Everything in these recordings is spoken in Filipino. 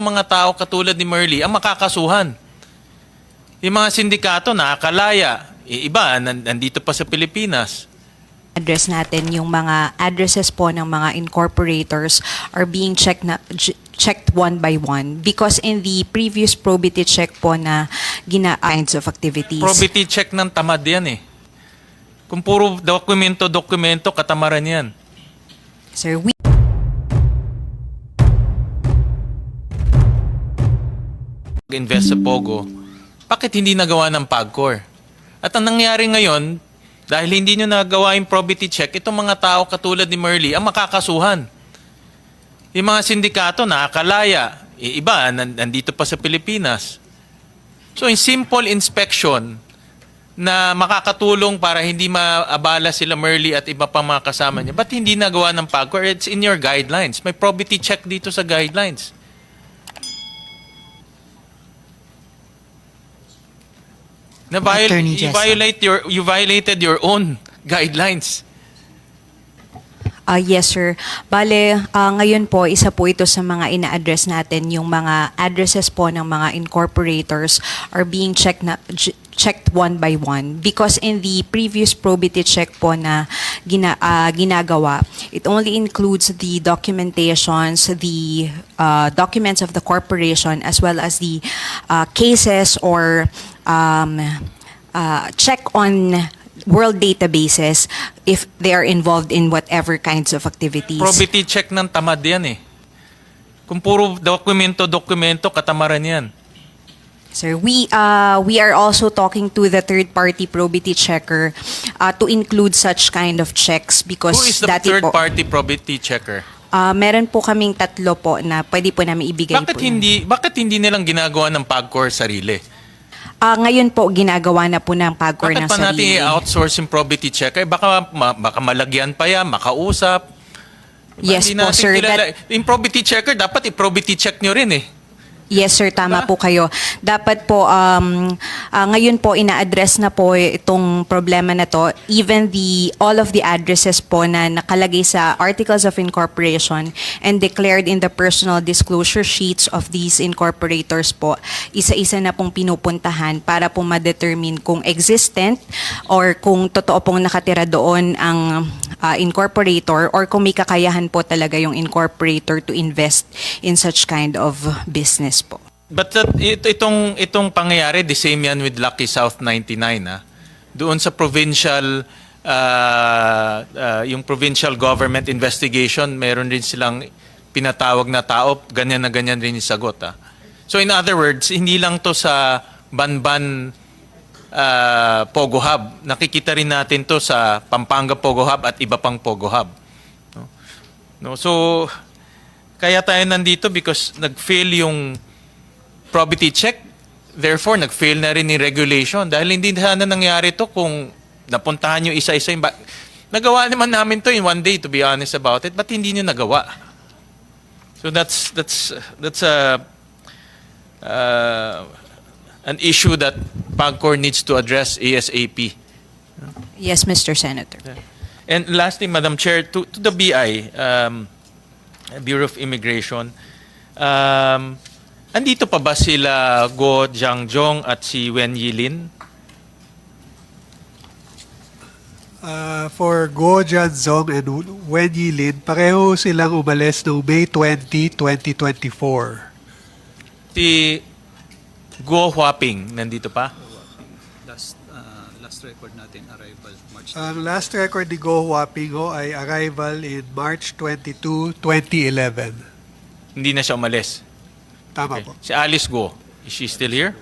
mga tao katulad ni Merly ang makakasuhan. Yung mga sindikato nakakalaya, iba nandito pa sa Pilipinas. Address natin yung mga addresses po ng mga incorporators are being checked one by one because in the previous probity check po na kinds of activities. Probity check ng tamad yan eh. Kung puro dokumento, katamaran yan. Sir, Invest sa Pogo, bakit hindi nagawa ng PAGCOR? At ang nangyari ngayon, dahil hindi nyo nagawa yung probity check, itong mga tao katulad ni Merly ang makakasuhan. Yung mga sindikato nakakalaya, iba nandito pa sa Pilipinas. So in simple inspection na makakatulong para hindi maabala sila Merly at iba pang mga kasama niya, ba't hindi nagawa ng PAGCOR? It's in your guidelines. May probity check dito sa guidelines. You violated your own guidelines. yes, sir. Bale, ngayon po, isa po ito sa mga ina-address natin, yung mga addresses po ng mga incorporators are being checked one by one because in the previous probity check po na ginagawa, it only includes the documentations, the documents of the corporation as well as the cases or check on world databases if they are involved in whatever kinds of activities. Probity check ng tamad yan eh. Kung puro dokumento, katamaran yan. Sir, we are also talking to the third-party probity checker to include such kind of checks because Who is the third-party probity checker? Meron po kaming tatlo po na pwede po namin ibigay Bakit po. Bakit hindi nilang ginagawa ng PAGCOR sarili? Ngayon po, ginagawa na po ng PAGCOR ng sarili. Bakit pa natin i-outsource yung probity checker? Baka malagyan pa yan, makausap. Yes po, sir. Yung probity checker, dapat i-probity check nyo rin eh. Yes, sir. Tama po kayo. Dapat po, ngayon po, ina-address na po itong problema na to. Even all of the addresses po na nakalagay sa Articles of Incorporation and declared in the personal disclosure sheets of these incorporators po, isa-isa na pong pinupuntahan para po ma-determine kung existent or kung totoo pong nakatira doon ang incorporator or kung may kakayahan po talaga yung incorporator to invest in such kind of business po. But itong pangyayari, the same yan with Lucky South 99. Doon sa provincial, yung provincial government investigation, meron rin silang pinatawag na tao, ganyan na ganyan rin yung sagot. So in other words, hindi lang to sa Banban Pogo Hub. Nakikita rin natin to sa Pampanga Pogo Hub at iba pang Pogo Hub. No? So, kaya tayo nandito because nag-fail yung probity check. Therefore, nag-fail na rin yung regulation. Dahil hindi sana nangyari to kung napuntahan nyo isa-isa yung nagawa naman namin to in one day, to be honest about it, but hindi nyo nagawa. So that's an issue that PAGCOR needs to address ASAP. Yes, Mr. Senator. And lastly, Madam Chair, to the BI, Bureau of Immigration, andito pa ba sila Go Jiangjong at si Wen Yilin? For Go Jianzong and Wen Yilin, pareho silang umalis noong May 20, 2024. Si Go Huaping, nandito pa? Last record natin, arrival March. Ang last record ni Go Huapingo ay arrival in March 22, 2011. Hindi na siya umalis. Tama Okay. po. Si Alice Go, is she still here?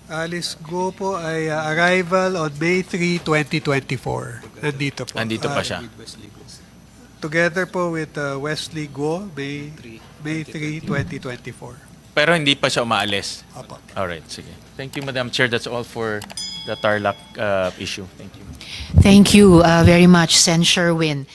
Alice Go po ay arrival on May 3, 2024. Nandito po. Nandito pa siya. With Wesley Go. Together po with Wesley Go, May 3, 2024. Pero hindi pa siya umaalis. Apo. Alright, sige. Thank you, Madam Chair. That's all for the Tarlac issue. Thank you. Thank you very much, Sen. Sherwin.